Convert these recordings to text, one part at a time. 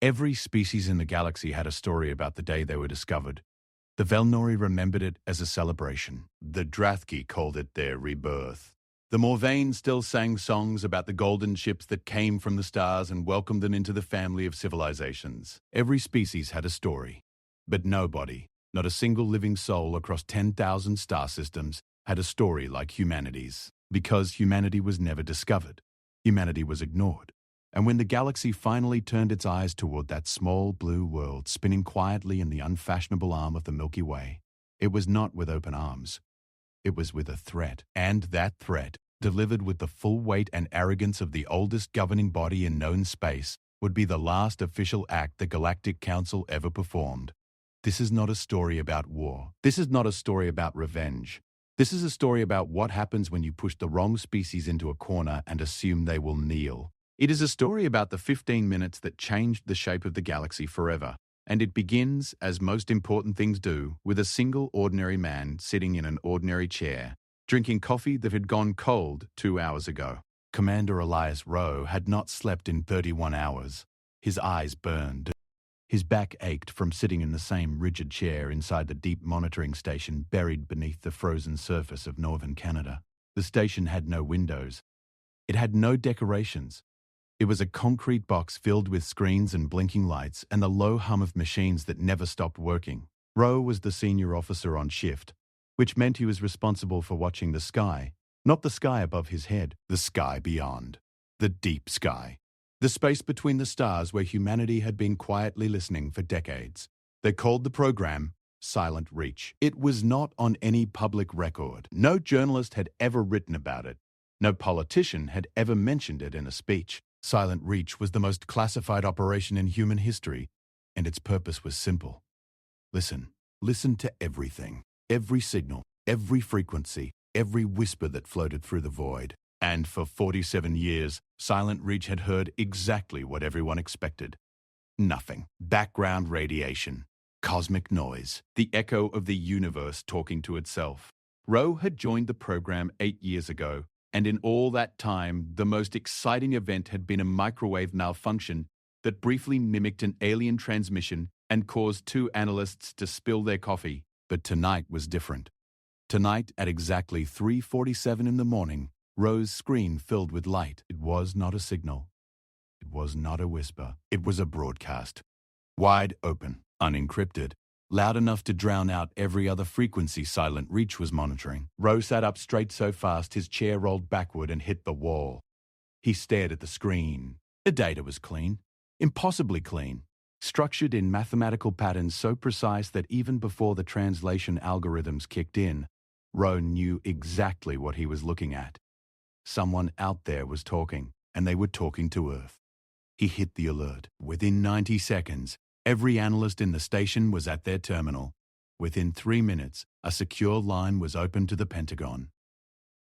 Every species in the galaxy had a story about the day they were discovered. The Velnori remembered it as a celebration. The Drathki called it their rebirth. The Morvain still sang songs about the golden ships that came from the stars and welcomed them into the family of civilizations. Every species had a story. But nobody, not a single living soul across 10,000 star systems, had a story like humanity's. Because humanity was never discovered. Humanity was ignored. And when the galaxy finally turned its eyes toward that small blue world spinning quietly in the unfashionable arm of the Milky Way, it was not with open arms. It was with a threat. And that threat, delivered with the full weight and arrogance of the oldest governing body in known space, would be the last official act the Galactic Council ever performed. This is not a story about war. This is not a story about revenge. This is a story about what happens when you push the wrong species into a corner and assume they will kneel. It is a story about the 15 minutes that changed the shape of the galaxy forever, and it begins, as most important things do, with a single ordinary man sitting in an ordinary chair, drinking coffee that had gone cold 2 hours ago. Commander Elias Rowe had not slept in 31 hours. His eyes burned. His back ached from sitting in the same rigid chair inside the deep monitoring station buried beneath the frozen surface of northern Canada. The station had no windows. It had no decorations. It was a concrete box filled with screens and blinking lights and the low hum of machines that never stopped working. Rowe was the senior officer on shift, which meant he was responsible for watching the sky, not the sky above his head, the sky beyond, the deep sky, the space between the stars where humanity had been quietly listening for decades. They called the program Silent Reach. It was not on any public record. No journalist had ever written about it. No politician had ever mentioned it in a speech. Silent Reach was the most classified operation in human history, and its purpose was simple. Listen. Listen to everything. Every signal, every frequency, every whisper that floated through the void. And for 47 years, Silent Reach had heard exactly what everyone expected. Nothing. Background radiation. Cosmic noise. The echo of the universe talking to itself. Rowe had joined the program 8 years ago. And in all that time, the most exciting event had been a microwave malfunction that briefly mimicked an alien transmission and caused 2 analysts to spill their coffee. But tonight was different. Tonight, at exactly 3:47 in the morning, Rowe's screen filled with light. It was not a signal. It was not a whisper. It was a broadcast. Wide open, unencrypted. Loud enough to drown out every other frequency Silent Reach was monitoring. Rowe sat up straight so fast his chair rolled backward and hit the wall. He stared at the screen. The data was clean. Impossibly clean. Structured in mathematical patterns so precise that even before the translation algorithms kicked in, Rowe knew exactly what he was looking at. Someone out there was talking, and they were talking to Earth. He hit the alert. Within 90 seconds, every analyst in the station was at their terminal. Within 3 minutes, a secure line was open to the Pentagon.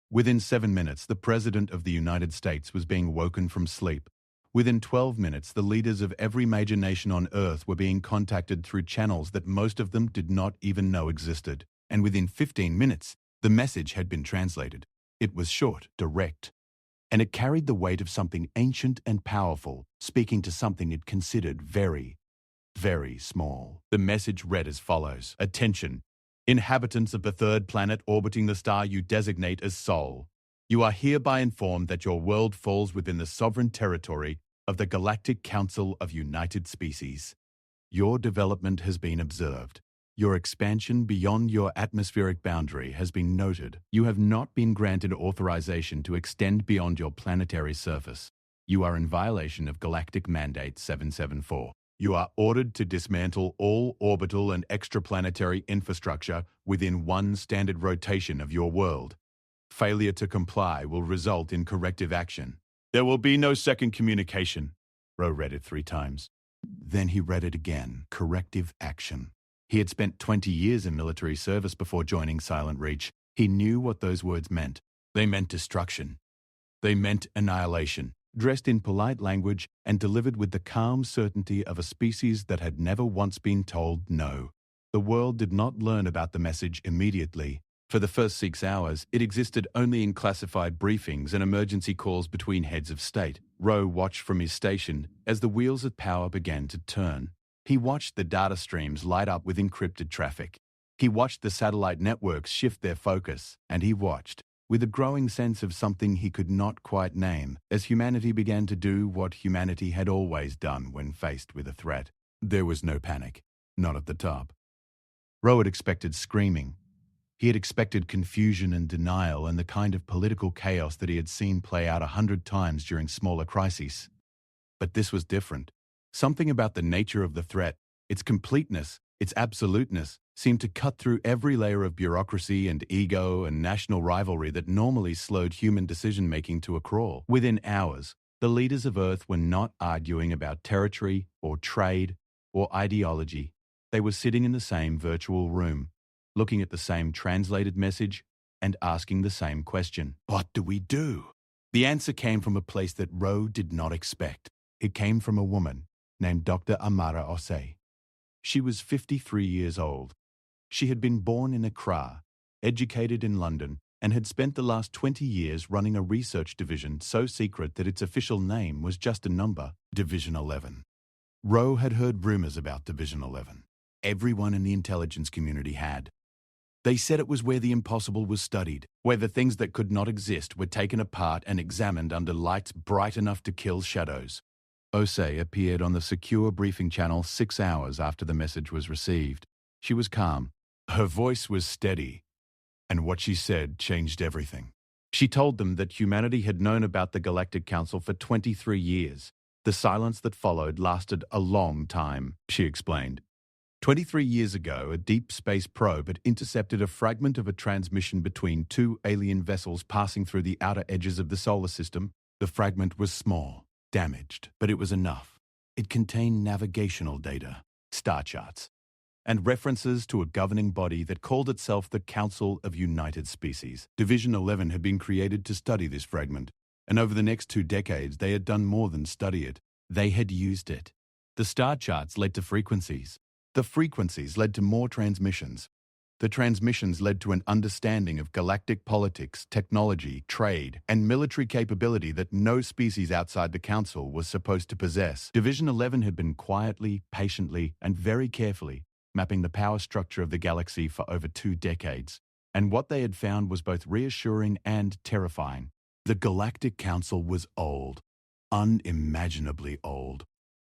Within 7 minutes, the President of the United States was being woken from sleep. Within 12 minutes, the leaders of every major nation on Earth were being contacted through channels that most of them did not even know existed. And within 15 minutes, the message had been translated. It was short, direct, and it carried the weight of something ancient and powerful, speaking to something it considered very, very small. The message read as follows. Attention, inhabitants of the third planet orbiting the star you designate as Sol. You are hereby informed that your world falls within the sovereign territory of the Galactic Council of United Species. Your development has been observed. Your expansion beyond your atmospheric boundary has been noted. You have not been granted authorization to extend beyond your planetary surface. You are in violation of Galactic Mandate 774. You are ordered to dismantle all orbital and extraplanetary infrastructure within 1 standard rotation of your world. Failure to comply will result in corrective action. There will be no second communication. Rowe read it 3 times. Then he read it again. Corrective action. He had spent 20 years in military service before joining Silent Reach. He knew what those words meant. They meant destruction. They meant annihilation, dressed in polite language and delivered with the calm certainty of a species that had never once been told no. The world did not learn about the message immediately. For the first 6 hours, it existed only in classified briefings and emergency calls between heads of state. Rowe watched from his station as the wheels of power began to turn. He watched the data streams light up with encrypted traffic. He watched the satellite networks shift their focus, and he watched, with a growing sense of something he could not quite name, as humanity began to do what humanity had always done when faced with a threat. There was no panic, not at the top. Rowe had expected screaming. He had expected confusion and denial and the kind of political chaos that he had seen play out 100 times during smaller crises. But this was different. Something about the nature of the threat, its completeness, its absoluteness, seemed to cut through every layer of bureaucracy and ego and national rivalry that normally slowed human decision-making to a crawl. Within hours, the leaders of Earth were not arguing about territory or trade or ideology. They were sitting in the same virtual room, looking at the same translated message and asking the same question. What do we do? The answer came from a place that Rowe did not expect. It came from a woman named Dr. Amara Osei. She was 53 years old. She had been born in Accra, educated in London, and had spent the last 20 years running a research division so secret that its official name was just a number, Division 11. Rowe had heard rumors about Division 11. Everyone in the intelligence community had. They said it was where the impossible was studied, where the things that could not exist were taken apart and examined under lights bright enough to kill shadows. Osei appeared on the secure briefing channel 6 hours after the message was received. She was calm. Her voice was steady, and what she said changed everything. She told them that humanity had known about the Galactic Council for 23 years. The silence that followed lasted a long time, she explained. 23 years ago, a deep space probe had intercepted a fragment of a transmission between 2 alien vessels passing through the outer edges of the solar system. The fragment was small, damaged, but it was enough. It contained navigational data, star charts, and references to a governing body that called itself the Council of United Species. Division 11 had been created to study this fragment, and over the next 2 decades they had done more than study it. They had used it. The star charts led to frequencies. The frequencies led to more transmissions. The transmissions led to an understanding of galactic politics, technology, trade, and military capability that no species outside the Council was supposed to possess. Division 11 had been quietly, patiently, and very carefully mapping the power structure of the galaxy for over 2 decades. And what they had found was both reassuring and terrifying. The Galactic Council was old, unimaginably old.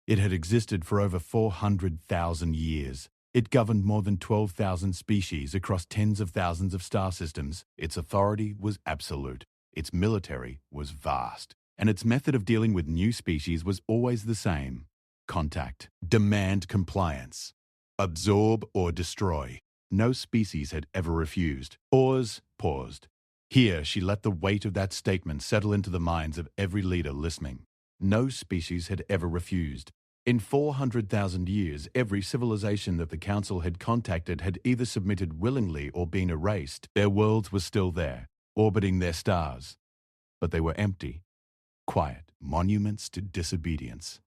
It had existed for over 400,000 years. It governed more than 12,000 species across tens of thousands of star systems. Its authority was absolute. Its military was vast. And its method of dealing with new species was always the same. Contact. Demand compliance. Absorb or destroy. No species had ever refused. Oars paused. Here she let the weight of that statement settle into the minds of every leader listening. No species had ever refused. In 400,000 years, every civilization that the Council had contacted had either submitted willingly or been erased. Their worlds were still there, orbiting their stars. But they were empty, quiet, monuments to disobedience.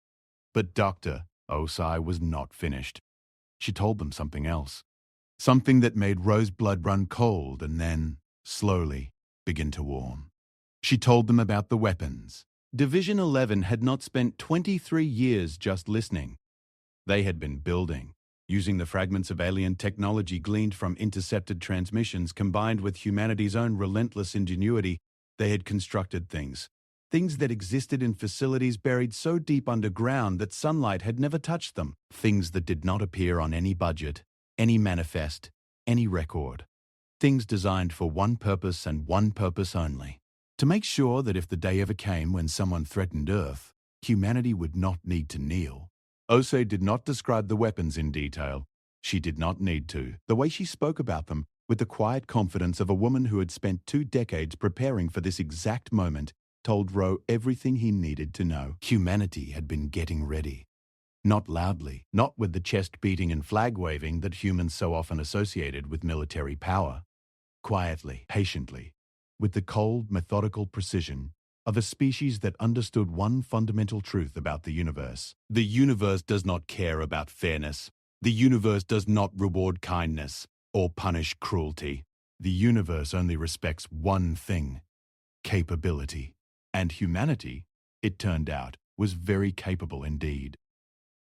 But Dr. Osei was not finished. She told them something else. Something that made Rowe's blood run cold and then, slowly, begin to warm. She told them about the weapons. Division 11 had not spent 23 years just listening. They had been building, using the fragments of alien technology gleaned from intercepted transmissions combined with humanity's own relentless ingenuity. They had constructed things that existed in facilities buried so deep underground that sunlight had never touched them. Things that did not appear on any budget, any manifest, any record. Things designed for one purpose and one purpose only. To make sure that if the day ever came when someone threatened Earth, humanity would not need to kneel. Osei did not describe the weapons in detail. She did not need to. The way she spoke about them, with the quiet confidence of a woman who had spent 2 decades preparing for this exact moment, told Rowe everything he needed to know. Humanity had been getting ready. Not loudly, not with the chest beating and flag waving that humans so often associated with military power. Quietly, patiently, with the cold, methodical precision of a species that understood one fundamental truth about the universe. The universe does not care about fairness. The universe does not reward kindness or punish cruelty. The universe only respects one thing: capability. And humanity, it turned out, was very capable indeed.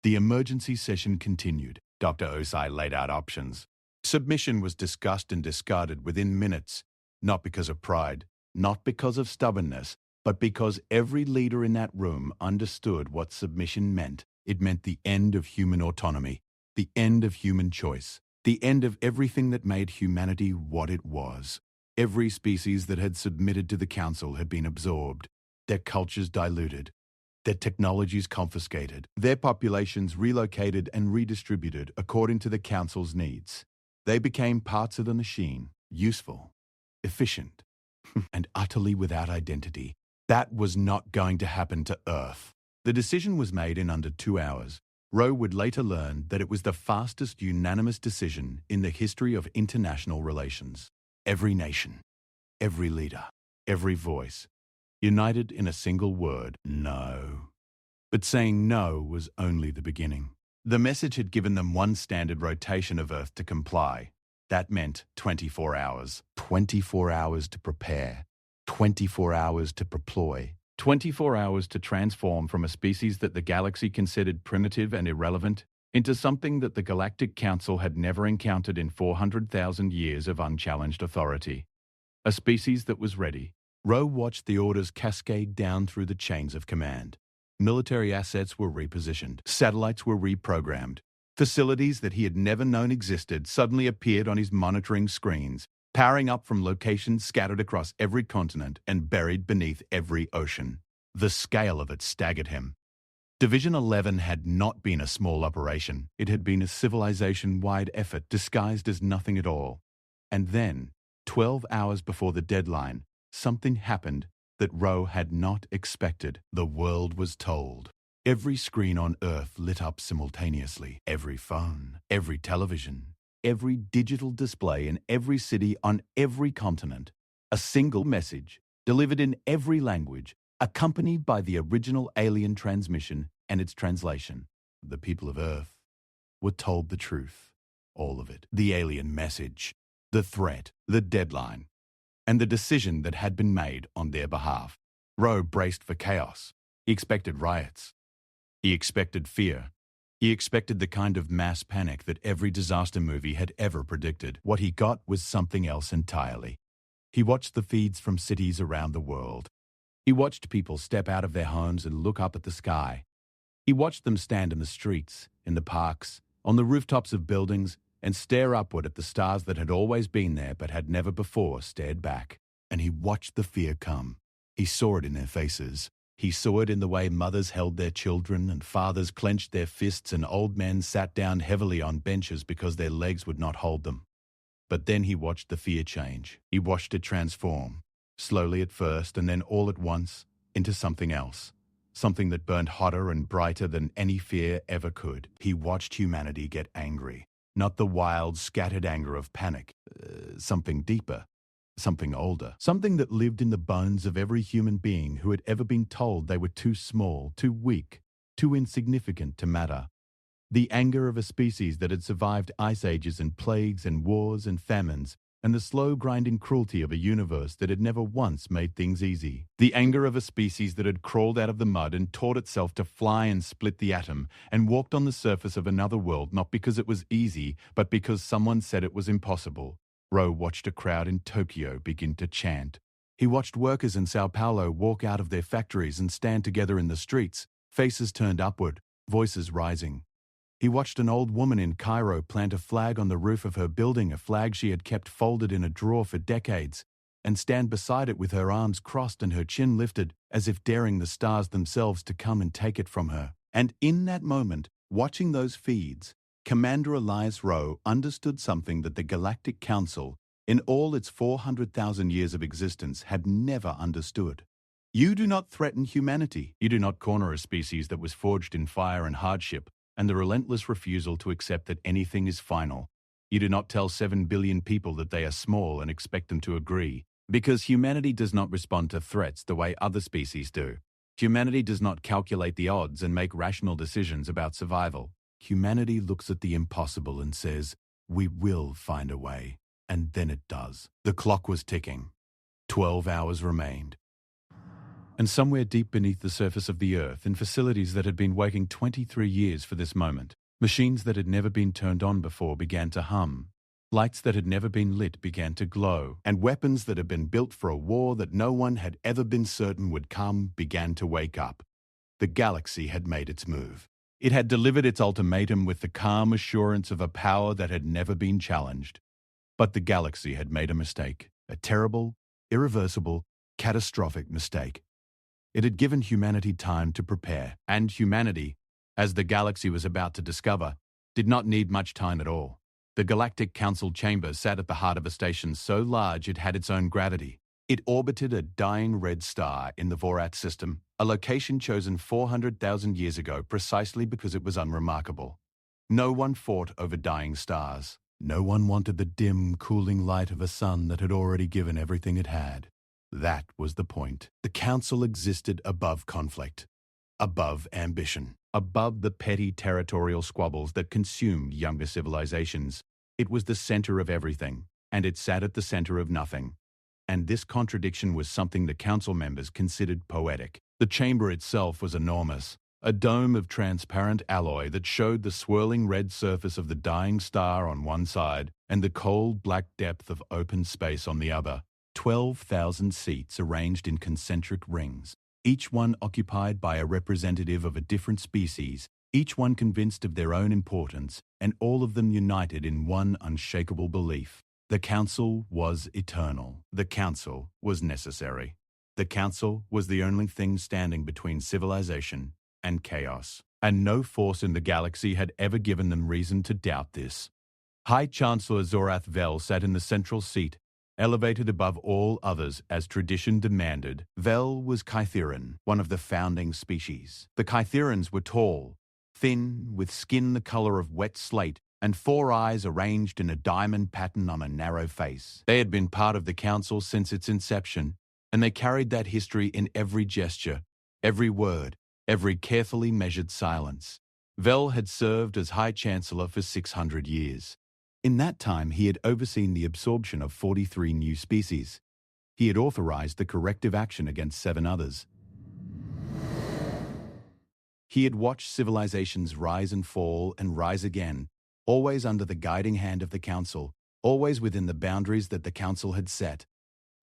The emergency session continued. Dr. Osai laid out options. Submission was discussed and discarded within minutes, not because of pride, not because of stubbornness, but because every leader in that room understood what submission meant. It meant the end of human autonomy, the end of human choice, the end of everything that made humanity what it was. Every species that had submitted to the Council had been absorbed, their cultures diluted, their technologies confiscated, their populations relocated and redistributed according to the Council's needs. They became parts of the machine, useful, efficient, and utterly without identity. That was not going to happen to Earth. The decision was made in under 2 hours. Rowe would later learn that it was the fastest unanimous decision in the history of international relations. Every nation, every leader, every voice, united in a single word: no. But saying no was only the beginning. The message had given them one standard rotation of Earth to comply. That meant 24 hours. 24 hours to prepare. 24 hours to deploy. 24 hours to transform from a species that the galaxy considered primitive and irrelevant into something that the Galactic Council had never encountered in 400,000 years of unchallenged authority. A species that was ready. Rowe watched the orders cascade down through the chains of command. Military assets were repositioned. Satellites were reprogrammed. Facilities that he had never known existed suddenly appeared on his monitoring screens, powering up from locations scattered across every continent and buried beneath every ocean. The scale of it staggered him. Division 11 had not been a small operation. It had been a civilization-wide effort disguised as nothing at all. And then, 12 hours before the deadline, something happened that Rowe had not expected. The world was told. Every screen on Earth lit up simultaneously. Every phone, every television, every digital display in every city on every continent. A single message, delivered in every language, accompanied by the original alien transmission and its translation. The people of Earth were told the truth. All of it. The alien message, the threat, the deadline, and the decision that had been made on their behalf. Rowe braced for chaos. He expected riots. He expected fear. He expected the kind of mass panic that every disaster movie had ever predicted. What he got was something else entirely. He watched the feeds from cities around the world. He watched people step out of their homes and look up at the sky. He watched them stand in the streets, in the parks, on the rooftops of buildings, and stare upward at the stars that had always been there but had never before stared back. And he watched the fear come. He saw it in their faces. He saw it in the way mothers held their children and fathers clenched their fists and old men sat down heavily on benches because their legs would not hold them. But then he watched the fear change. He watched it transform, slowly at first and then all at once, into something else. Something that burned hotter and brighter than any fear ever could. He watched humanity get angry. Not the wild, scattered anger of panic. Something deeper. Something older. Something that lived in the bones of every human being who had ever been told they were too small, too weak, too insignificant to matter. The anger of a species that had survived ice ages and plagues and wars and famines, and the slow grinding cruelty of a universe that had never once made things easy. The anger of a species that had crawled out of the mud and taught itself to fly and split the atom, and walked on the surface of another world not because it was easy, but because someone said it was impossible. Rowe watched a crowd in Tokyo begin to chant. He watched workers in Sao Paulo walk out of their factories and stand together in the streets, faces turned upward, voices rising. He watched an old woman in Cairo plant a flag on the roof of her building, a flag she had kept folded in a drawer for decades, and stand beside it with her arms crossed and her chin lifted, as if daring the stars themselves to come and take it from her. And in that moment, watching those feeds, Commander Elias Rowe understood something that the Galactic Council, in all its 400,000 years of existence, had never understood. You do not threaten humanity. You do not corner a species that was forged in fire and hardship, and the relentless refusal to accept that anything is final. You do not tell 7 billion people that they are small and expect them to agree, because humanity does not respond to threats the way other species do. Humanity does not calculate the odds and make rational decisions about survival. Humanity looks at the impossible and says, "We will find a way." And then it does. The clock was ticking. 12 hours remained. And somewhere deep beneath the surface of the Earth, in facilities that had been waiting 23 years for this moment, machines that had never been turned on before began to hum. Lights that had never been lit began to glow, and weapons that had been built for a war that no one had ever been certain would come began to wake up. The galaxy had made its move. It had delivered its ultimatum with the calm assurance of a power that had never been challenged. But the galaxy had made a mistake, a terrible, irreversible, catastrophic mistake. It had given humanity time to prepare, and humanity, as the galaxy was about to discover, did not need much time at all. The Galactic Council chamber sat at the heart of a station so large it had its own gravity. It orbited a dying red star in the Vorat system, a location chosen 400,000 years ago precisely because it was unremarkable. No one fought over dying stars. No one wanted the dim, cooling light of a sun that had already given everything it had. That was the point. The Council existed above conflict, above ambition, above the petty territorial squabbles that consumed younger civilizations. It was the center of everything, and it sat at the center of nothing. And this contradiction was something the Council members considered poetic. The chamber itself was enormous, a dome of transparent alloy that showed the swirling red surface of the dying star on one side and the cold black depth of open space on the other. 12,000 seats arranged in concentric rings, each one occupied by a representative of a different species, each one convinced of their own importance, and all of them united in one unshakable belief. The Council was eternal. The Council was necessary. The Council was the only thing standing between civilization and chaos, and no force in the galaxy had ever given them reason to doubt this. High Chancellor Zorath Vel sat in the central seat, elevated above all others as tradition demanded. Vel was Kytheran, one of the founding species. The Kytherans were tall, thin, with skin the color of wet slate, and 4 eyes arranged in a diamond pattern on a narrow face. They had been part of the Council since its inception, and they carried that history in every gesture, every word, every carefully measured silence. Vel had served as High Chancellor for 600 years. In that time, he had overseen the absorption of 43 new species. He had authorized the corrective action against 7 others. He had watched civilizations rise and fall and rise again, always under the guiding hand of the Council, always within the boundaries that the Council had set.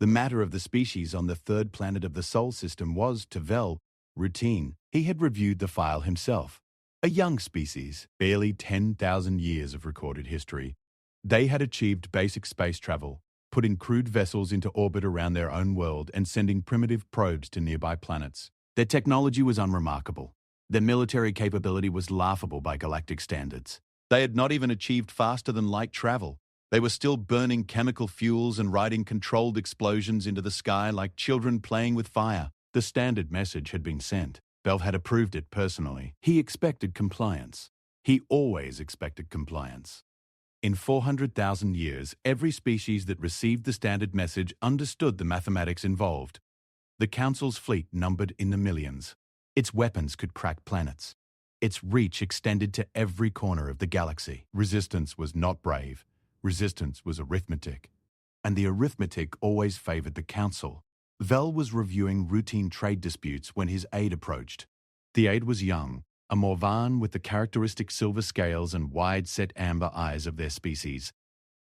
The matter of the species on the 3rd planet of the Sol system was, to Vel, routine. He had reviewed the file himself. A young species, barely 10,000 years of recorded history. They had achieved basic space travel, putting crude vessels into orbit around their own world and sending primitive probes to nearby planets. Their technology was unremarkable. Their military capability was laughable by galactic standards. They had not even achieved faster-than-light travel. They were still burning chemical fuels and riding controlled explosions into the sky like children playing with fire. The standard message had been sent. Vel had approved it personally. He expected compliance. He always expected compliance. In 400,000 years, every species that received the standard message understood the mathematics involved. The Council's fleet numbered in the millions. Its weapons could crack planets. Its reach extended to every corner of the galaxy. Resistance was not brave. Resistance was arithmetic. And the arithmetic always favored the Council. Vel was reviewing routine trade disputes when his aide approached. The aide was young, a Morvan with the characteristic silver scales and wide-set amber eyes of their species.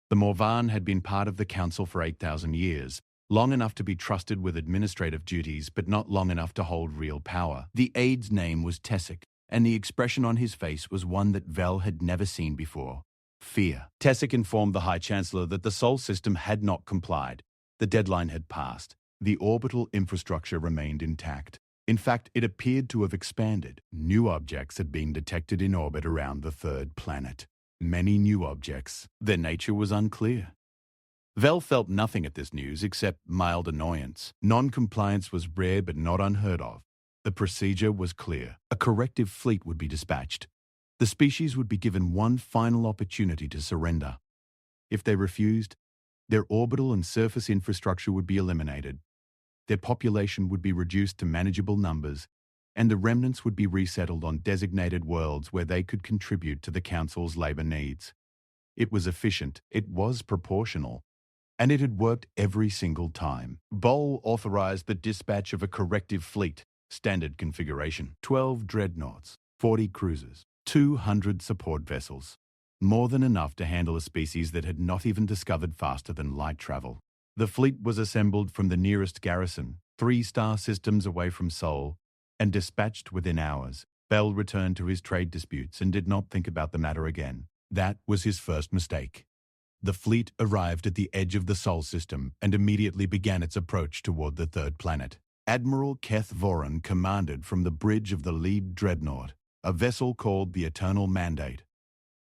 The Morvan had been part of the Council for 8,000 years, long enough to be trusted with administrative duties, but not long enough to hold real power. The aide's name was Tessic, and the expression on his face was one that Vel had never seen before. Fear. Tessic informed the High Chancellor that the Sol system had not complied. The deadline had passed. The orbital infrastructure remained intact. In fact, it appeared to have expanded. New objects had been detected in orbit around the 3rd planet. Many new objects. Their nature was unclear. Vel felt nothing at this news except mild annoyance. Non-compliance was rare but not unheard of. The procedure was clear. A corrective fleet would be dispatched. The species would be given one final opportunity to surrender. If they refused, their orbital and surface infrastructure would be eliminated. Their population would be reduced to manageable numbers, and the remnants would be resettled on designated worlds where they could contribute to the Council's labor needs. It was efficient, it was proportional, and it had worked every single time. Bol authorized the dispatch of a corrective fleet, standard configuration, 12 dreadnoughts, 40 cruisers, 200 support vessels. More than enough to handle a species that had not even discovered faster than light travel. The fleet was assembled from the nearest garrison, 3-star systems away from Sol, and dispatched within hours. Bell returned to his trade disputes and did not think about the matter again. That was his first mistake. The fleet arrived at the edge of the Sol system and immediately began its approach toward the third planet. Admiral Keth Voran commanded from the bridge of the lead dreadnought, a vessel called the Eternal Mandate.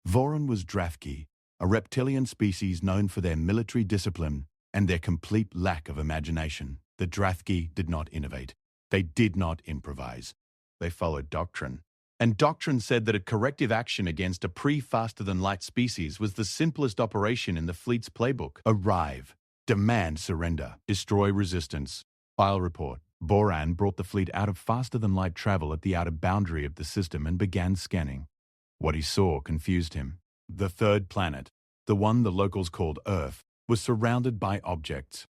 Voran was Drafki, a reptilian species known for their military discipline and their complete lack of imagination. The Drafki did not innovate. They did not improvise. They followed doctrine. And doctrine said that a corrective action against a pre-faster-than-light species was the simplest operation in the fleet's playbook. Arrive. Demand surrender. Destroy resistance. File report. Voran brought the fleet out of faster-than-light travel at the outer boundary of the system and began scanning. What he saw confused him. The third planet, the one the locals called Earth, was surrounded by objects.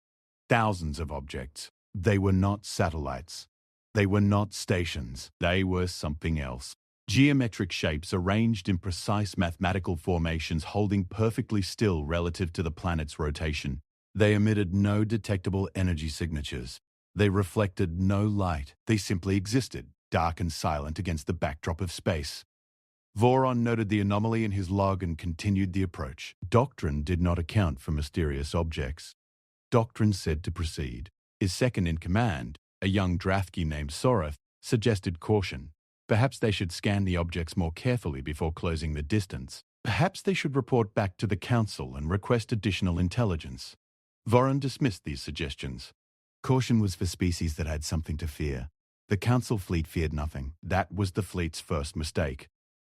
Thousands of objects. They were not satellites. They were not stations. They were something else. Geometric shapes arranged in precise mathematical formations holding perfectly still relative to the planet's rotation. They emitted no detectable energy signatures. They reflected no light. They simply existed, dark and silent against the backdrop of space. Voran noted the anomaly in his log and continued the approach. Doctrine did not account for mysterious objects. Doctrine said to proceed. His second-in-command, a young Drafki named Sorath, suggested caution. Perhaps they should scan the objects more carefully before closing the distance. Perhaps they should report back to the Council and request additional intelligence. Voran dismissed these suggestions. Caution was for species that had something to fear. The Council fleet feared nothing. That was the fleet's first mistake.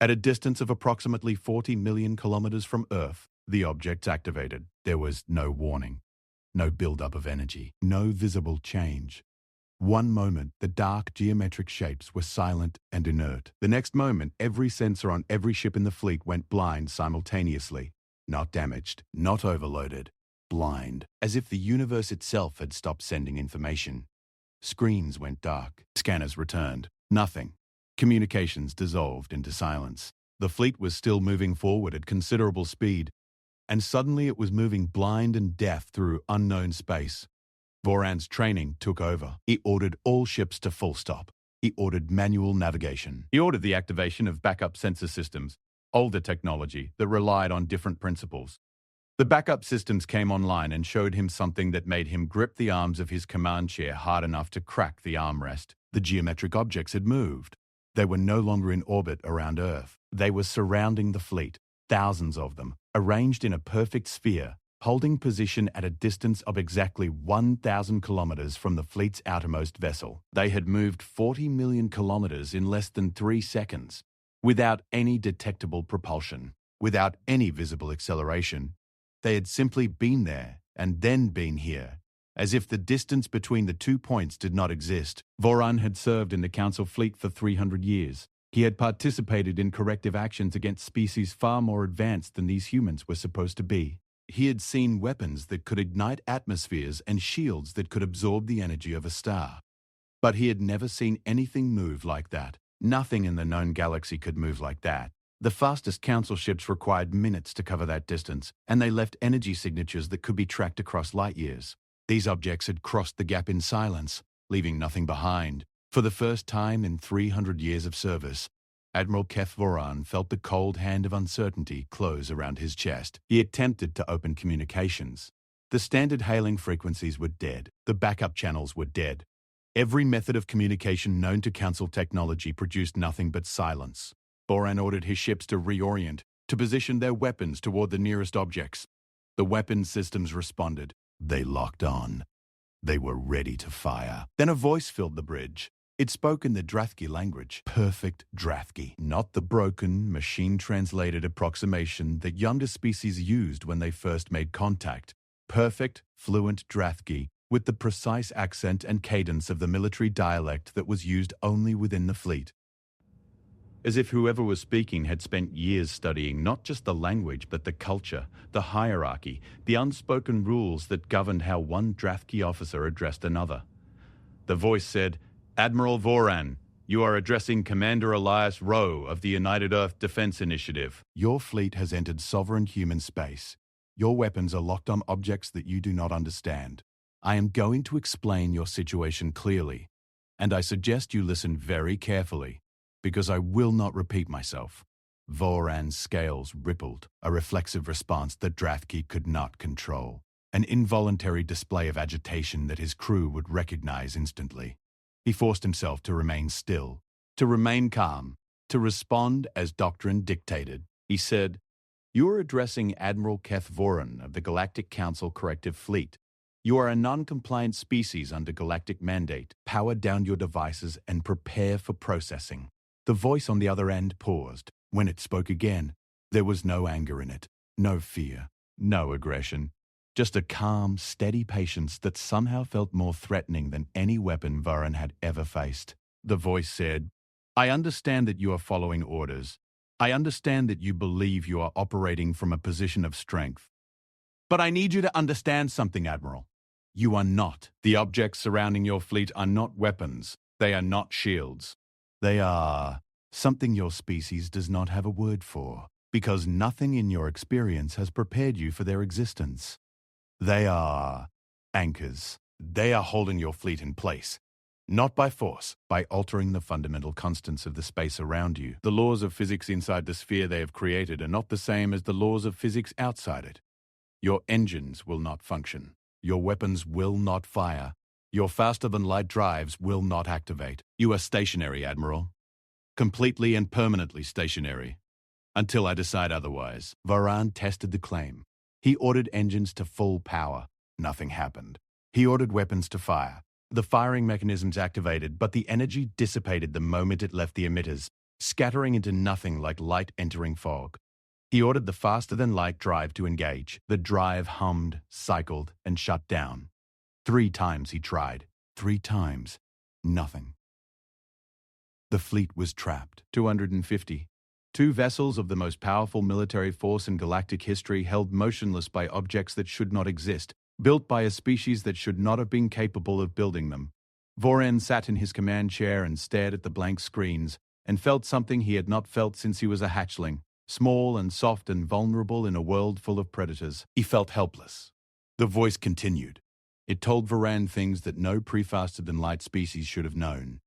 At a distance of approximately 40 million kilometers from Earth, the objects activated. There was no warning, no buildup of energy, no visible change. One moment, the dark geometric shapes were silent and inert. The next moment, every sensor on every ship in the fleet went blind simultaneously. Not damaged, not overloaded, blind, as if the universe itself had stopped sending information. Screens went dark. Scanners returned. Nothing. Communications dissolved into silence. The fleet was still moving forward at considerable speed, and suddenly it was moving blind and deaf through unknown space. Voran's training took over. He ordered all ships to full stop. He ordered manual navigation. He ordered the activation of backup sensor systems, older technology that relied on different principles. The backup systems came online and showed him something that made him grip the arms of his command chair hard enough to crack the armrest. The geometric objects had moved. They were no longer in orbit around Earth. They were surrounding the fleet, thousands of them, arranged in a perfect sphere, holding position at a distance of exactly 1,000 kilometers from the fleet's outermost vessel. They had moved 40 million kilometers in less than 3 seconds, without any detectable propulsion, without any visible acceleration. They had simply been there and then been here, as if the distance between the 2 points did not exist. Voran had served in the Council fleet for 300 years. He had participated in corrective actions against species far more advanced than these humans were supposed to be. He had seen weapons that could ignite atmospheres and shields that could absorb the energy of a star. But he had never seen anything move like that. Nothing in the known galaxy could move like that. The fastest Council ships required minutes to cover that distance, and they left energy signatures that could be tracked across light years. These objects had crossed the gap in silence, leaving nothing behind. For the first time in 300 years of service, Admiral Keth Voran felt the cold hand of uncertainty close around his chest. He attempted to open communications. The standard hailing frequencies were dead. The backup channels were dead. Every method of communication known to Council technology produced nothing but silence. Voran ordered his ships to reorient, to position their weapons toward the nearest objects. The weapon systems responded. They locked on. They were ready to fire. Then a voice filled the bridge. It spoke in the Drafki language. Perfect Drafki. Not the broken, machine-translated approximation that younger species used when they first made contact. Perfect, fluent Drafki, with the precise accent and cadence of the military dialect that was used only within the fleet. as if whoever was speaking had spent years studying not just the language but the culture, the hierarchy, the unspoken rules that governed how one Drathki officer addressed another. The voice said, "Admiral Voran, you are addressing Commander Elias Rowe of the United Earth Defense Initiative. Your fleet has entered sovereign human space. Your weapons are locked on objects that you do not understand. I am going to explain your situation clearly, and I suggest you listen very carefully, because I will not repeat myself." Voran's scales rippled, a reflexive response that Drathki could not control, an involuntary display of agitation that his crew would recognize instantly. He forced himself to remain still, to remain calm, to respond as doctrine dictated. He said, "You are addressing Admiral Keth Voran of the Galactic Council Corrective Fleet. You are a non-compliant species under galactic mandate. Power down your devices and prepare for processing." The voice on the other end paused. When it spoke again, there was no anger in it, no fear, no aggression. Just a calm, steady patience that somehow felt more threatening than any weapon Voran had ever faced. The voice said, "I understand that you are following orders. I understand that you believe you are operating from a position of strength. But I need you to understand something, Admiral. You are not. The objects surrounding your fleet are not weapons. They are not shields. They are something your species does not have a word for, because nothing in your experience has prepared you for their existence. They are anchors. They are holding your fleet in place, not by force, by altering the fundamental constants of the space around you. The laws of physics inside the sphere they have created are not the same as the laws of physics outside it. Your engines will not function. Your weapons will not fire. Your faster-than-light drives will not activate. You are stationary, Admiral. Completely and permanently stationary. Until I decide otherwise." Voran tested the claim. He ordered engines to full power. Nothing happened. He ordered weapons to fire. The firing mechanisms activated, but the energy dissipated the moment it left the emitters, scattering into nothing like light entering fog. He ordered the faster-than-light drive to engage. The drive hummed, cycled, and shut down. 3 times he tried. 3 times. Nothing. The fleet was trapped. 250. 2 vessels of the most powerful military force in galactic history held motionless by objects that should not exist, built by a species that should not have been capable of building them. Voran sat in his command chair and stared at the blank screens, and felt something he had not felt since he was a hatchling, small and soft and vulnerable in a world full of predators. He felt helpless. The voice continued. It told Voran things that no pre-faster-than-light species should have known.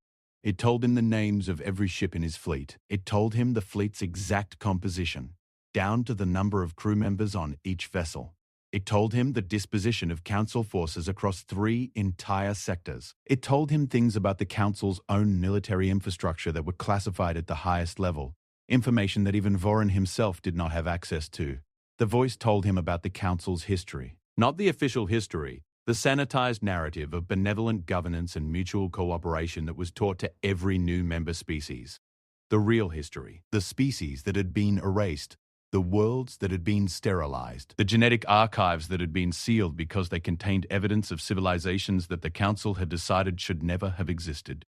It told him the names of every ship in his fleet. It told him the fleet's exact composition, down to the number of crew members on each vessel. It told him the disposition of Council forces across 3 entire sectors. It told him things about the Council's own military infrastructure that were classified at the highest level, information that even Voran himself did not have access to. The voice told him about the Council's history. Not the official history, the sanitized narrative of benevolent governance and mutual cooperation that was taught to every new member species. The real history, the species that had been erased, the worlds that had been sterilized, the genetic archives that had been sealed because they contained evidence of civilizations that the Council had decided should never have existed.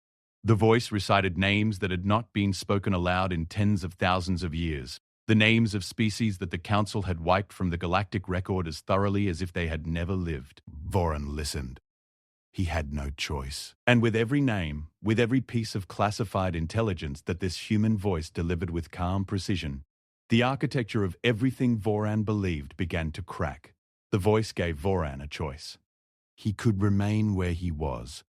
The voice recited names that had not been spoken aloud in tens of thousands of years. The names of species that the Council had wiped from the galactic record as thoroughly as if they had never lived. Voran listened. He had no choice. And with every name, with every piece of classified intelligence that this human voice delivered with calm precision, the architecture of everything Voran believed began to crack. The voice gave Voran a choice. He could remain where he was,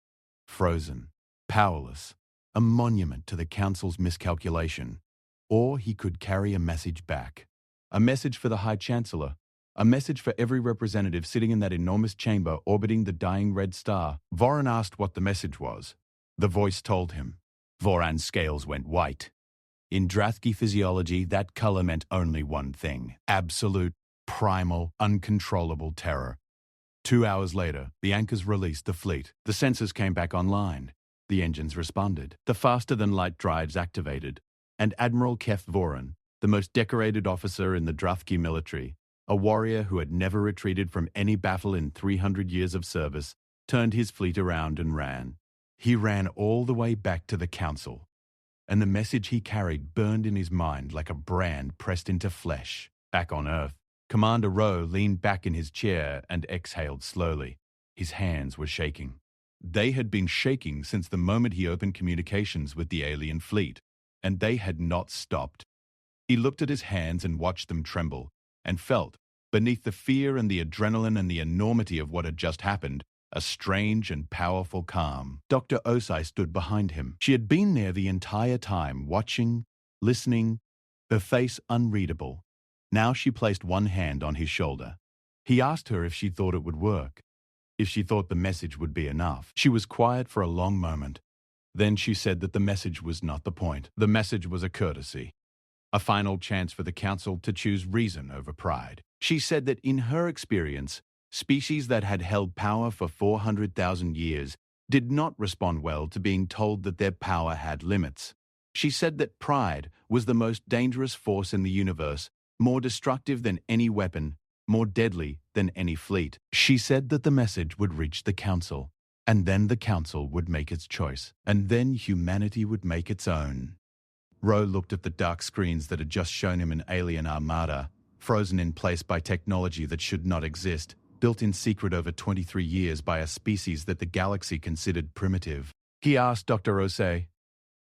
frozen, powerless, a monument to the Council's miscalculation. Or he could carry a message back. A message for the High Chancellor. A message for every representative sitting in that enormous chamber orbiting the dying red star. Voran asked what the message was. The voice told him. Voran's scales went white. In Drathki physiology, that color meant only one thing. Absolute, primal, uncontrollable terror. 2 hours later, the anchors released the fleet. The sensors came back online. The engines responded. The faster-than-light drives activated. And Admiral Keth Voran, the most decorated officer in the Drathki military, a warrior who had never retreated from any battle in 300 years of service, turned his fleet around and ran. He ran all the way back to the Council. and the message he carried burned in his mind like a brand pressed into flesh. Back on Earth, Commander Rowe leaned back in his chair and exhaled slowly. His hands were shaking. They had been shaking since the moment he opened communications with the alien fleet, and they had not stopped. He looked at his hands and watched them tremble, and felt, beneath the fear and the adrenaline and the enormity of what had just happened, a strange and powerful calm. Dr. Osai stood behind him. She had been there the entire time, watching, listening, her face unreadable. Now she placed one hand on his shoulder. He asked her if she thought it would work, if she thought the message would be enough. She was quiet for a long moment. Then she said that the message was not the point. The message was a courtesy, a final chance for the Council to choose reason over pride. She said that in her experience, species that had held power for 400,000 years did not respond well to being told that their power had limits. She said that pride was the most dangerous force in the universe, more destructive than any weapon, more deadly than any fleet. She said that the message would reach the Council, and then the Council would make its choice, and then humanity would make its own. Rowe looked at the dark screens that had just shown him an alien armada, frozen in place by technology that should not exist, built in secret over 23 years by a species that the galaxy considered primitive. He asked Dr. Osei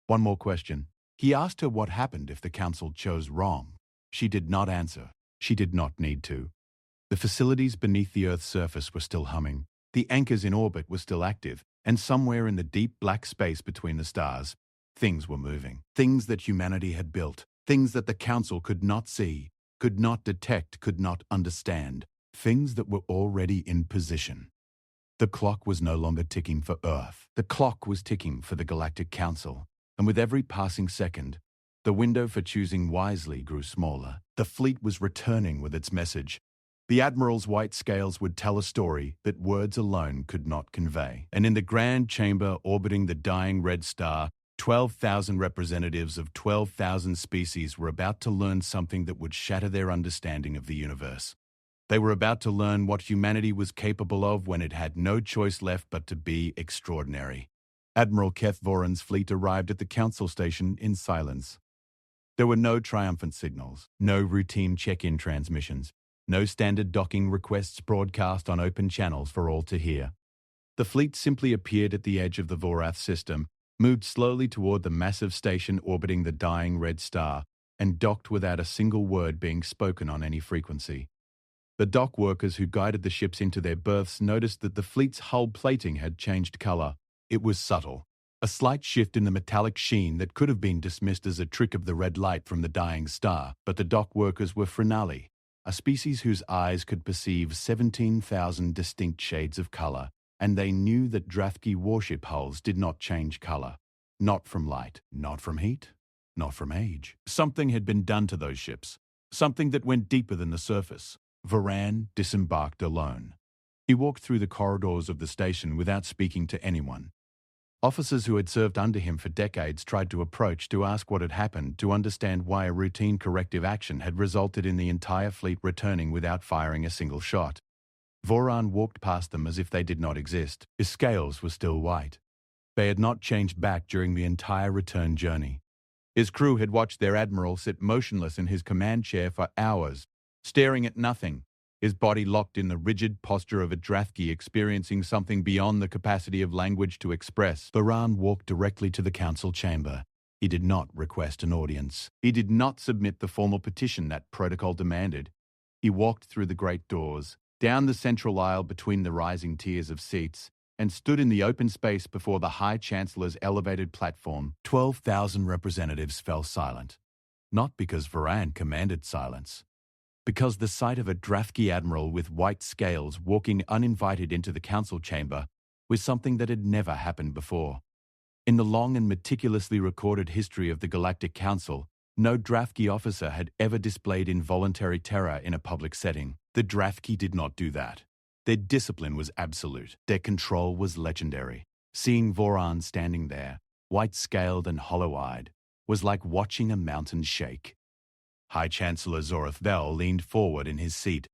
one more question. He asked her what happened if the Council chose wrong. She did not answer. She did not need to. The facilities beneath the Earth's surface were still humming. The anchors in orbit were still active, and somewhere in the deep black space between the stars, things were moving. Things that humanity had built. Things that the Council could not see, could not detect, could not understand. Things that were already in position. The clock was no longer ticking for Earth. The clock was ticking for the Galactic Council, and with every passing second, the window for choosing wisely grew smaller. The fleet was returning with its message. The Admiral's white scales would tell a story that words alone could not convey. And in the grand chamber orbiting the dying red star, 12,000 representatives of 12,000 species were about to learn something that would shatter their understanding of the universe. They were about to learn what humanity was capable of when it had no choice left but to be extraordinary. Admiral Keth Voran's fleet arrived at the Council station in silence. There were no triumphant signals, no routine check-in transmissions, no standard docking requests broadcast on open channels for all to hear. The fleet simply appeared at the edge of the Vorath system, moved slowly toward the massive station orbiting the dying red star, and docked without a single word being spoken on any frequency. The dock workers who guided the ships into their berths noticed that the fleet's hull plating had changed color. It was subtle, a slight shift in the metallic sheen that could have been dismissed as a trick of the red light from the dying star, but the dock workers were Frenali, a species whose eyes could perceive 17,000 distinct shades of color, and they knew that Drathki warship hulls did not change color. Not from light, not from heat, not from age. Something had been done to those ships, something that went deeper than the surface. Voran disembarked alone. He walked through the corridors of the station without speaking to anyone. Officers who had served under him for decades tried to approach to ask what had happened, to understand why a routine corrective action had resulted in the entire fleet returning without firing a single shot. Voran walked past them as if they did not exist. His scales were still white. They had not changed back during the entire return journey. His crew had watched their admiral sit motionless in his command chair for hours, staring at nothing, his body locked in the rigid posture of a Drathki experiencing something beyond the capacity of language to express. Voran walked directly to the council chamber. He did not request an audience. He did not submit the formal petition that protocol demanded. He walked through the great doors, down the central aisle between the rising tiers of seats, and stood in the open space before the High Chancellor's elevated platform. 12,000 representatives fell silent. Not because Voran commanded silence, because the sight of a Drathki admiral with white scales walking uninvited into the council chamber was something that had never happened before. In the long and meticulously recorded history of the Galactic Council, no Drathki officer had ever displayed involuntary terror in a public setting. The Drathki did not do that. Their discipline was absolute. Their control was legendary. Seeing Voran standing there, white-scaled and hollow-eyed, was like watching a mountain shake. High Chancellor Zorath Vel leaned forward in his seat,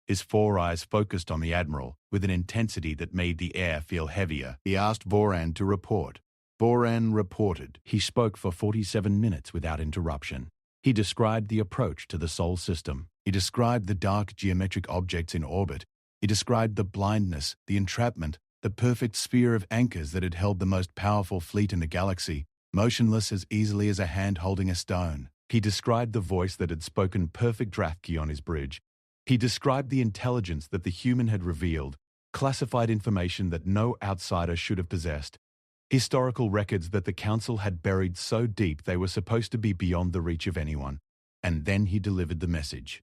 his four eyes focused on the Admiral with an intensity that made the air feel heavier. He asked Voran to report. Voran reported. He spoke for 47 minutes without interruption. He described the approach to the Sol system. He described the dark geometric objects in orbit. He described the blindness, the entrapment, the perfect sphere of anchors that had held the most powerful fleet in the galaxy, motionless as easily as a hand holding a stone. He described the voice that had spoken perfect Drathki on his bridge. He described the intelligence that the human had revealed, classified information that no outsider should have possessed, historical records that the Council had buried so deep they were supposed to be beyond the reach of anyone. And then he delivered the message.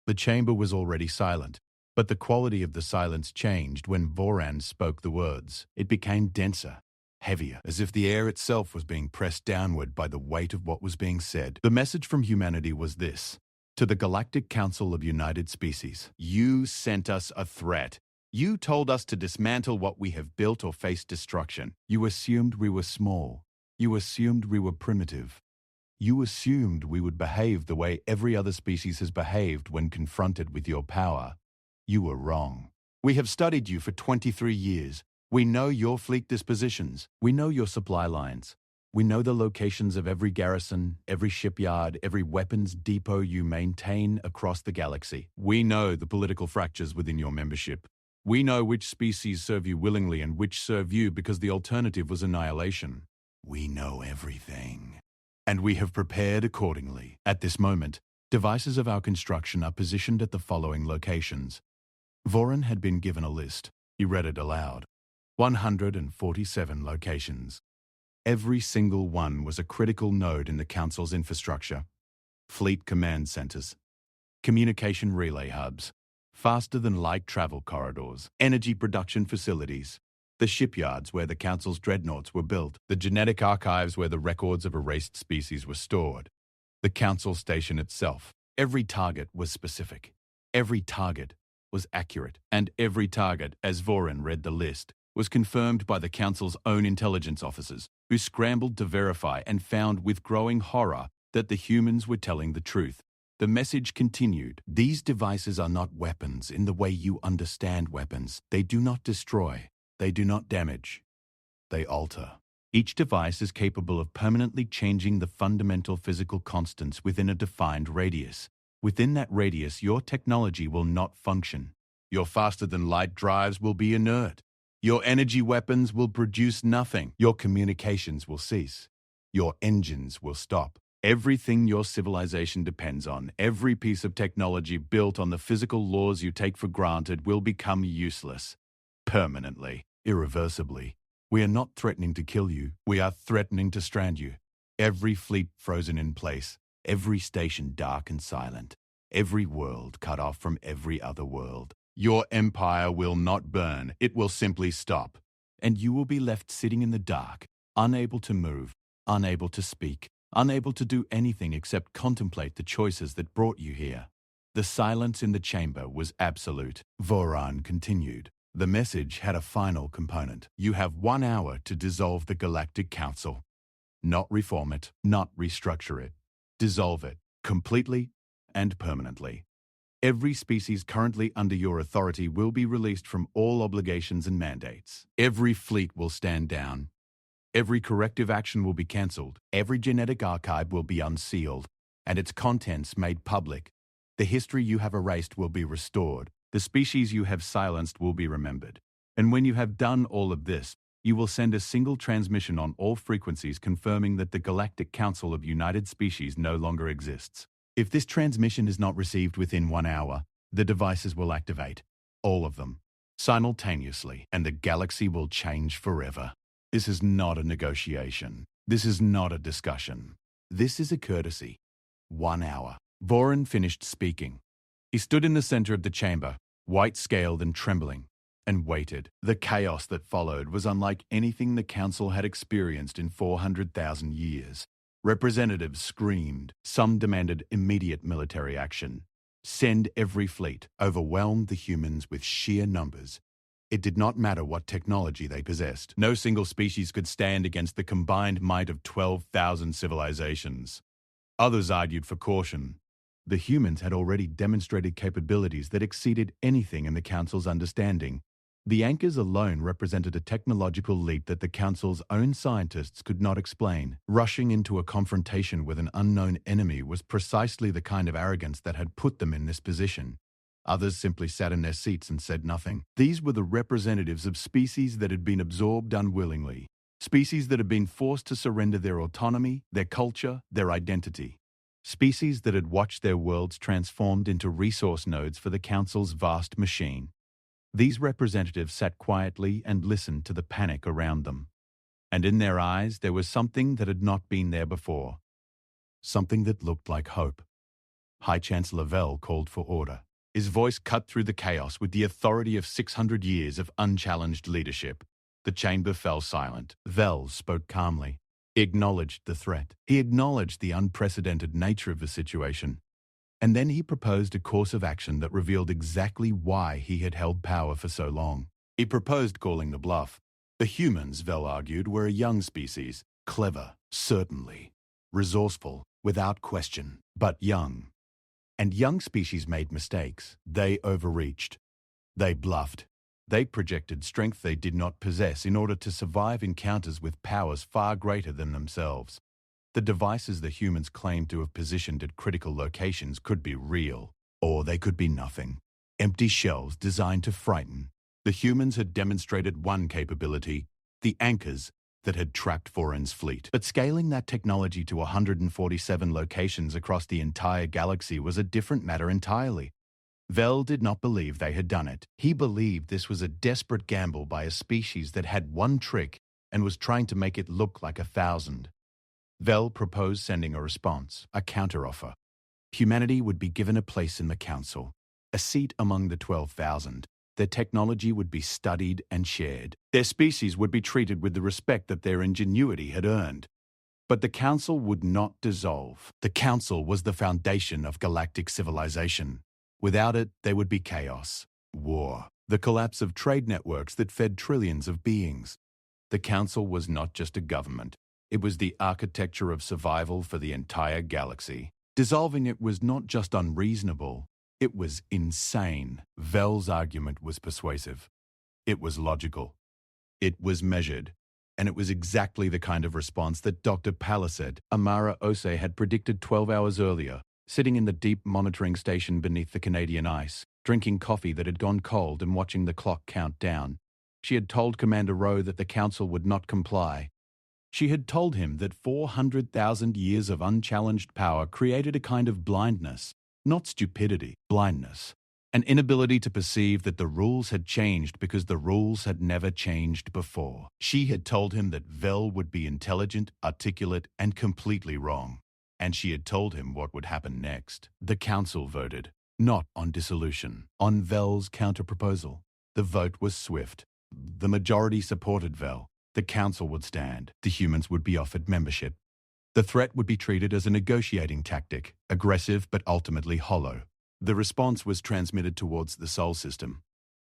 The chamber was already silent, but the quality of the silence changed when Voran spoke the words. It became denser, heavier, as if the air itself was being pressed downward by the weight of what was being said. The message from humanity was this: to the Galactic Council of United Species, you sent us a threat. You told us to dismantle what we have built or face destruction. You assumed we were small. You assumed we were primitive. You assumed we would behave the way every other species has behaved when confronted with your power. You were wrong. We have studied you for 23 years. We know your fleet dispositions. We know your supply lines. We know the locations of every garrison, every shipyard, every weapons depot you maintain across the galaxy. We know the political fractures within your membership. We know which species serve you willingly and which serve you because the alternative was annihilation. We know everything. And we have prepared accordingly. At this moment, devices of our construction are positioned at the following locations. Voran had been given a list. He read it aloud. 147 locations. Every single one was a critical node in the Council's infrastructure. Fleet command centers, communication relay hubs, faster-than-light travel corridors, energy production facilities, the shipyards where the Council's dreadnoughts were built, the genetic archives where the records of erased species were stored, the Council station itself. Every target was specific. Every target was accurate. And every target, as Voran read the list, was confirmed by the Council's own intelligence officers, who scrambled to verify and found with growing horror that the humans were telling the truth. The message continued. These devices are not weapons in the way you understand weapons. They do not destroy. They do not damage. They alter. Each device is capable of permanently changing the fundamental physical constants within a defined radius. Within that radius, your technology will not function. Your faster-than-light drives will be inert. Your energy weapons will produce nothing. Your communications will cease. Your engines will stop. Everything your civilization depends on, every piece of technology built on the physical laws you take for granted will become useless. Permanently, irreversibly. We are not threatening to kill you. We are threatening to strand you. Every fleet frozen in place. Every station dark and silent. Every world cut off from every other world. Your empire will not burn. It will simply stop. And you will be left sitting in the dark, unable to move, unable to speak, unable to do anything except contemplate the choices that brought you here. The silence in the chamber was absolute. Voran continued. The message had a final component. You have 1 hour to dissolve the Galactic Council. Not reform it, not restructure it. Dissolve it, completely and permanently. Every species currently under your authority will be released from all obligations and mandates. Every fleet will stand down. Every corrective action will be cancelled. Every genetic archive will be unsealed, and its contents made public. The history you have erased will be restored. The species you have silenced will be remembered. And when you have done all of this, you will send a single transmission on all frequencies confirming that the Galactic Council of United Species no longer exists. If this transmission is not received within 1 hour, the devices will activate. All of them. Simultaneously, and the galaxy will change forever. This is not a negotiation. This is not a discussion. This is a courtesy. 1 hour. Voran finished speaking. He stood in the center of the chamber, white-scaled and trembling, and waited. The chaos that followed was unlike anything the Council had experienced in 400,000 years. Representatives screamed. Some demanded immediate military action. Send every fleet. Overwhelmed the humans with sheer numbers. It did not matter what technology they possessed. No single species could stand against the combined might of 12,000 civilizations. Others argued for caution. The humans had already demonstrated capabilities that exceeded anything in the Council's understanding. The anchors alone represented a technological leap that the Council's own scientists could not explain. Rushing into a confrontation with an unknown enemy was precisely the kind of arrogance that had put them in this position. Others simply sat in their seats and said nothing. These were the representatives of species that had been absorbed unwillingly, species that had been forced to surrender their autonomy, their culture, their identity. Species that had watched their worlds transformed into resource nodes for the Council's vast machine. These representatives sat quietly and listened to the panic around them. And in their eyes there was something that had not been there before. Something that looked like hope. High Chancellor Vell called for order. His voice cut through the chaos with the authority of 600 years of unchallenged leadership. The chamber fell silent. Vell spoke calmly. He acknowledged the threat. He acknowledged the unprecedented nature of the situation. And then he proposed a course of action that revealed exactly why he had held power for so long. He proposed calling the bluff. The humans, Vell argued, were a young species, clever, certainly, resourceful, without question, but young. And young species made mistakes. They overreached. They bluffed. They projected strength they did not possess in order to survive encounters with powers far greater than themselves. The devices the humans claimed to have positioned at critical locations could be real, or they could be nothing. Empty shells designed to frighten. The humans had demonstrated one capability, the anchors that had trapped Foran's fleet. But scaling that technology to 147 locations across the entire galaxy was a different matter entirely. Vell did not believe they had done it. He believed this was a desperate gamble by a species that had one trick and was trying to make it look like 1,000. Vell proposed sending a response, a counteroffer. Humanity would be given a place in the Council, a seat among the 12,000. Their technology would be studied and shared. Their species would be treated with the respect that their ingenuity had earned. But the Council would not dissolve. The Council was the foundation of galactic civilization. Without it, there would be chaos, war, the collapse of trade networks that fed trillions of beings. The Council was not just a government. It was the architecture of survival for the entire galaxy. Dissolving it was not just unreasonable, it was insane. Vell's argument was persuasive. It was logical. It was measured. And it was exactly the kind of response that Dr. Palisade, Amara Ose, had predicted 12 hours earlier, sitting in the deep monitoring station beneath the Canadian ice, drinking coffee that had gone cold and watching the clock count down. She had told Commander Rowe that the Council would not comply. She had told him that 400,000 years of unchallenged power created a kind of blindness, not stupidity, blindness, an inability to perceive that the rules had changed because the rules had never changed before. She had told him that Vell would be intelligent, articulate, and completely wrong. And she had told him what would happen next. The Council voted, not on dissolution, on Vell's counterproposal. The vote was swift. The majority supported Vell. The Council would stand. The humans would be offered membership. The threat would be treated as a negotiating tactic, aggressive but ultimately hollow. The response was transmitted towards the Sol system.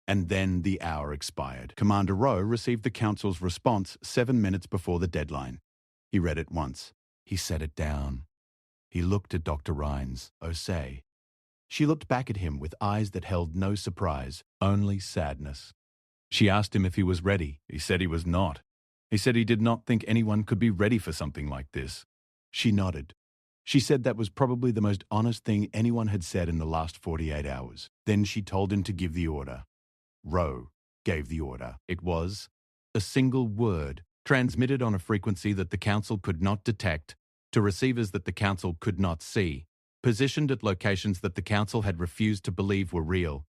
And then the hour expired. Commander Rowe received the Council's response 7 minutes before the deadline. He read it once. He set it down. He looked at Dr. Rhines, Osei. She looked back at him with eyes that held no surprise, only sadness. She asked him if he was ready. He said he was not. He said he did not think anyone could be ready for something like this. She nodded. She said that was probably the most honest thing anyone had said in the last 48 hours. Then she told him to give the order. Rowe gave the order. It was a single word, transmitted on a frequency that the Council could not detect, to receivers that the Council could not see, positioned at locations that the Council had refused to believe were real.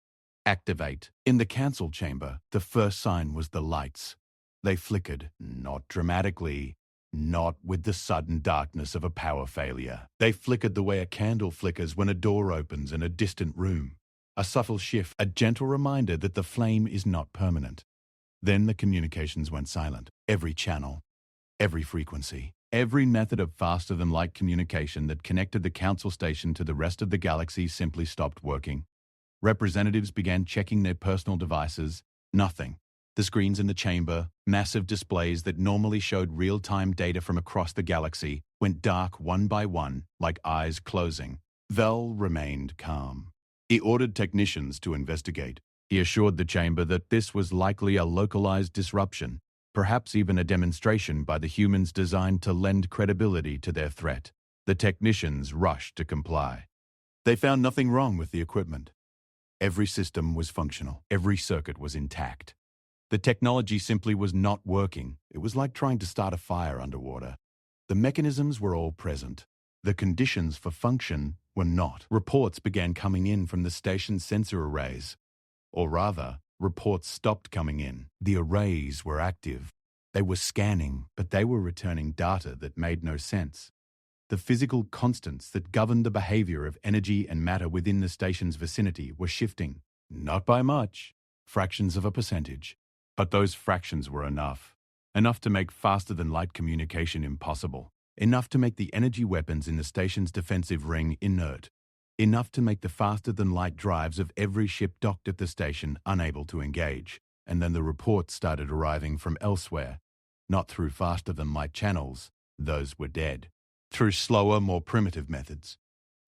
Activate. In the Council chamber, the first sign was the lights. They flickered, not dramatically, not with the sudden darkness of a power failure. They flickered the way a candle flickers when a door opens in a distant room. A subtle shift, a gentle reminder that the flame is not permanent. Then the communications went silent. Every channel, every frequency, every method of faster-than-light communication that connected the Council station to the rest of the galaxy simply stopped working. Representatives began checking their personal devices. Nothing. The screens in the chamber, massive displays that normally showed real-time data from across the galaxy, went dark one by one, like eyes closing. Vell remained calm. He ordered technicians to investigate. He assured the chamber that this was likely a localized disruption, perhaps even a demonstration by the humans designed to lend credibility to their threat. The technicians rushed to comply. They found nothing wrong with the equipment. Every system was functional. Every circuit was intact. The technology simply was not working. It was like trying to start a fire underwater. The mechanisms were all present. The conditions for function were not. Reports began coming in from the station's sensor arrays. Or rather, reports stopped coming in. The arrays were active. They were scanning, but they were returning data that made no sense. The physical constants that governed the behavior of energy and matter within the station's vicinity were shifting. Not by much, fractions of a percentage. But those fractions were enough. Enough to make faster-than-light communication impossible. Enough to make the energy weapons in the station's defensive ring inert. Enough to make the faster-than-light drives of every ship docked at the station unable to engage. And then the reports started arriving from elsewhere. Not through faster-than-light channels. Those were dead. Through slower, more primitive methods.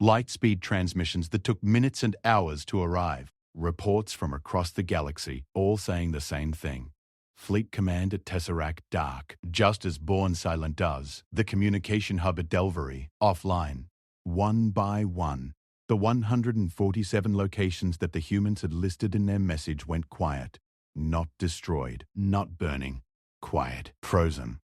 Light-speed transmissions that took minutes and hours to arrive. Reports from across the galaxy, all saying the same thing. Fleet Command at Tesseract dark, just as Born Silent does. The communication hub at Delvery, offline. One by one, the 147 locations that the humans had listed in their message went quiet. Not destroyed, not burning. Quiet, frozen.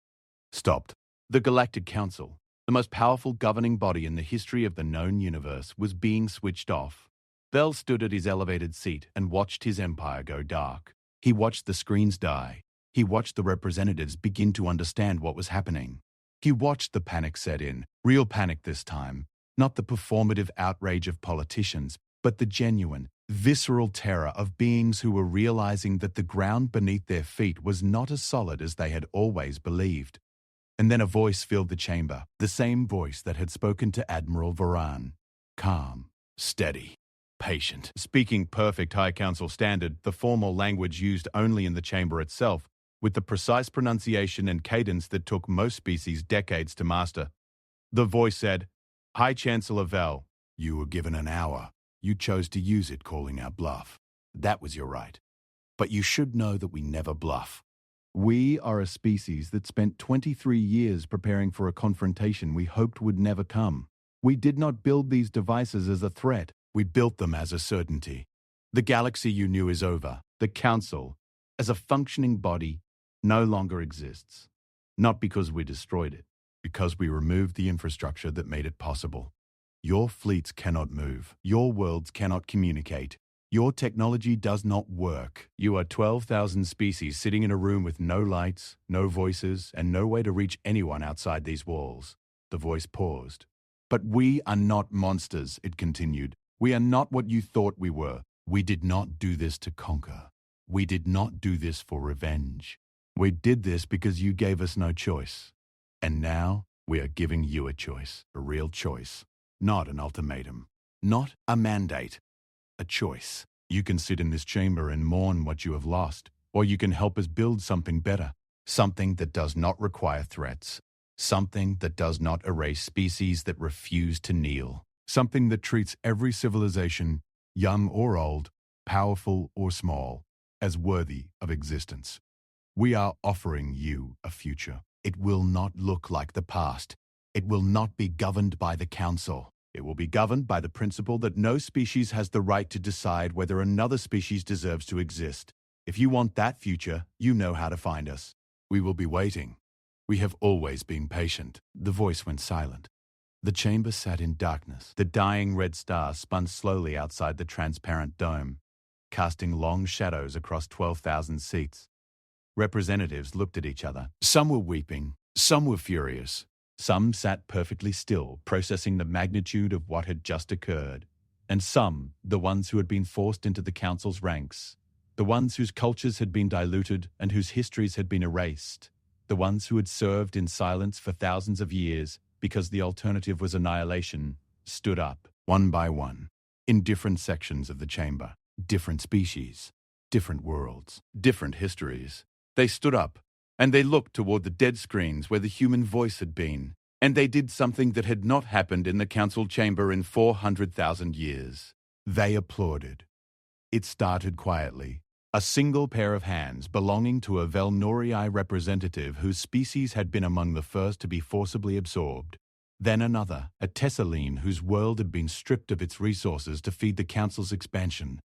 Stopped. The Galactic Council, the most powerful governing body in the history of the known universe, was being switched off. Bell stood at his elevated seat and watched his empire go dark. He watched the screens die. He watched the representatives begin to understand what was happening. He watched the panic set in, real panic this time, not the performative outrage of politicians, but the genuine, visceral terror of beings who were realizing that the ground beneath their feet was not as solid as they had always believed. And then a voice filled the chamber, the same voice that had spoken to Admiral Varan. Calm, steady. Patient. Speaking perfect High Council standard, the formal language used only in the chamber itself, with the precise pronunciation and cadence that took most species decades to master. The voice said, High Chancellor Vel, you were given an hour. You chose to use it calling our bluff. That was your right. But you should know that we never bluff. We are a species that spent 23 years preparing for a confrontation we hoped would never come. We did not build these devices as a threat. We built them as a certainty. The galaxy you knew is over. The Council, as a functioning body, no longer exists. Not because we destroyed it, because we removed the infrastructure that made it possible. Your fleets cannot move. Your worlds cannot communicate. Your technology does not work. You are 12,000 species sitting in a room with no lights, no voices, and no way to reach anyone outside these walls. The voice paused. But we are not monsters, it continued. We are not what you thought we were. We did not do this to conquer. We did not do this for revenge. We did this because you gave us no choice. And now we are giving you a choice, a real choice. Not an ultimatum. Not a mandate. A choice. You can sit in this chamber and mourn what you have lost, or you can help us build something better. Something that does not require threats. Something that does not erase species that refuse to kneel. Something that treats every civilization, young or old, powerful or small, as worthy of existence. We are offering you a future. It will not look like the past. It will not be governed by the Council. It will be governed by the principle that no species has the right to decide whether another species deserves to exist. If you want that future, you know how to find us. We will be waiting. We have always been patient. The voice went silent. The chamber sat in darkness. The dying red star spun slowly outside the transparent dome, casting long shadows across 12,000 seats. Representatives looked at each other. Some were weeping. Some were furious. Some sat perfectly still, processing the magnitude of what had just occurred. And some, the ones who had been forced into the Council's ranks, the ones whose cultures had been diluted and whose histories had been erased, the ones who had served in silence for thousands of years because the alternative was annihilation, stood up, one by one, in different sections of the chamber, different species, different worlds, different histories. They stood up, and they looked toward the dead screens where the human voice had been, and they did something that had not happened in the Council chamber in 400,000 years. They applauded. It started quietly. A single pair of hands belonging to a Velnorii representative whose species had been among the first to be forcibly absorbed. Then another, a Tessaline whose world had been stripped of its resources to feed the Council's expansion.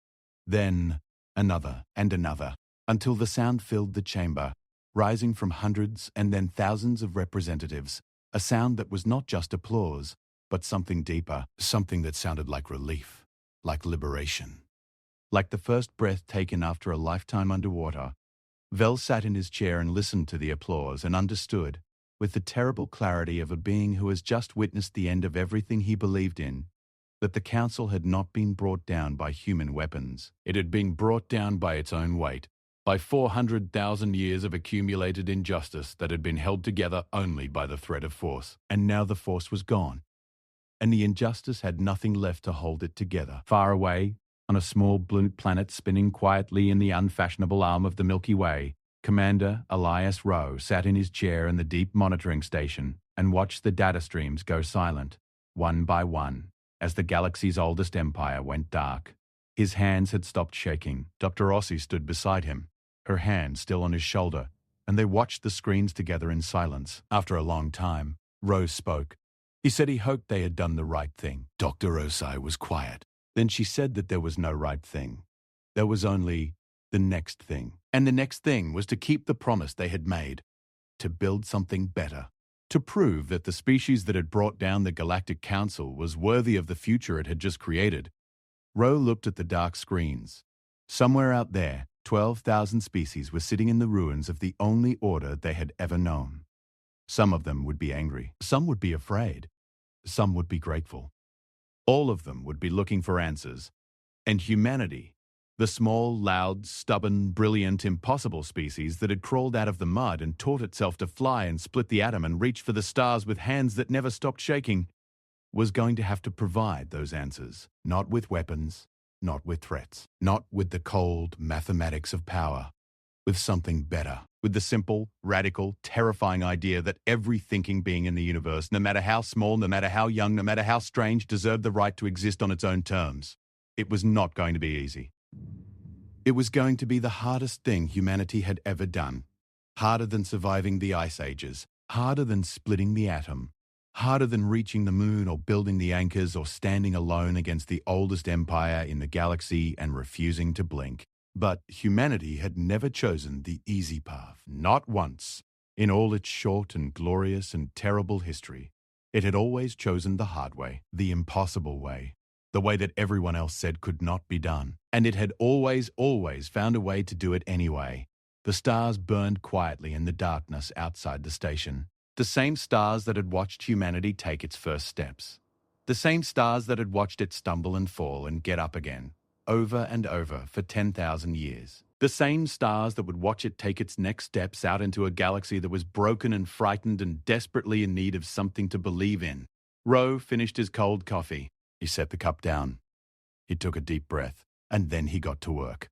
Then another and another, until the sound filled the chamber, rising from hundreds and then thousands of representatives, a sound that was not just applause, but something deeper, something that sounded like relief, like liberation. Like the first breath taken after a lifetime underwater, Vel sat in his chair and listened to the applause and understood, with the terrible clarity of a being who has just witnessed the end of everything he believed in, that the Council had not been brought down by human weapons. It had been brought down by its own weight, by 400,000 years of accumulated injustice that had been held together only by the thread of force. And now the force was gone, and the injustice had nothing left to hold it together. Far away, on a small blue planet spinning quietly in the unfashionable arm of the Milky Way, Commander Elias Rowe sat in his chair in the deep monitoring station and watched the data streams go silent, one by one, as the galaxy's oldest empire went dark. His hands had stopped shaking. Dr. Rossi stood beside him, her hand still on his shoulder, and they watched the screens together in silence. After a long time, Rose spoke. He said he hoped they had done the right thing. Dr. Rossi was quiet. Then she said that there was no right thing. There was only the next thing. And the next thing was to keep the promise they had made, to build something better, to prove that the species that had brought down the Galactic Council was worthy of the future it had just created. Rowe looked at the dark screens. Somewhere out there, 12,000 species were sitting in the ruins of the only order they had ever known. Some of them would be angry. Some would be afraid. Some would be grateful. All of them would be looking for answers. And humanity, the small, loud, stubborn, brilliant, impossible species that had crawled out of the mud and taught itself to fly and split the atom and reach for the stars with hands that never stopped shaking, was going to have to provide those answers. Not with weapons, not with threats, not with the cold mathematics of power, with something better, with the simple, radical, terrifying idea that every thinking being in the universe, no matter how small, no matter how young, no matter how strange, deserved the right to exist on its own terms. It was not going to be easy. It was going to be the hardest thing humanity had ever done. Harder than surviving the ice ages, harder than splitting the atom, harder than reaching the moon or building the anchors or standing alone against the oldest empire in the galaxy and refusing to blink. But humanity had never chosen the easy path, not once. In all its short and glorious and terrible history, it had always chosen the hard way, the impossible way, the way that everyone else said could not be done. And it had always found a way to do it anyway. The stars burned quietly in the darkness outside the station. The same stars that had watched humanity take its first steps. The same stars that had watched it stumble and fall and get up again, over and over for 10,000 years. The same stars that would watch it take its next steps out into a galaxy that was broken and frightened and desperately in need of something to believe in. Rowe finished his cold coffee. He set the cup down. He took a deep breath, and then he got to work.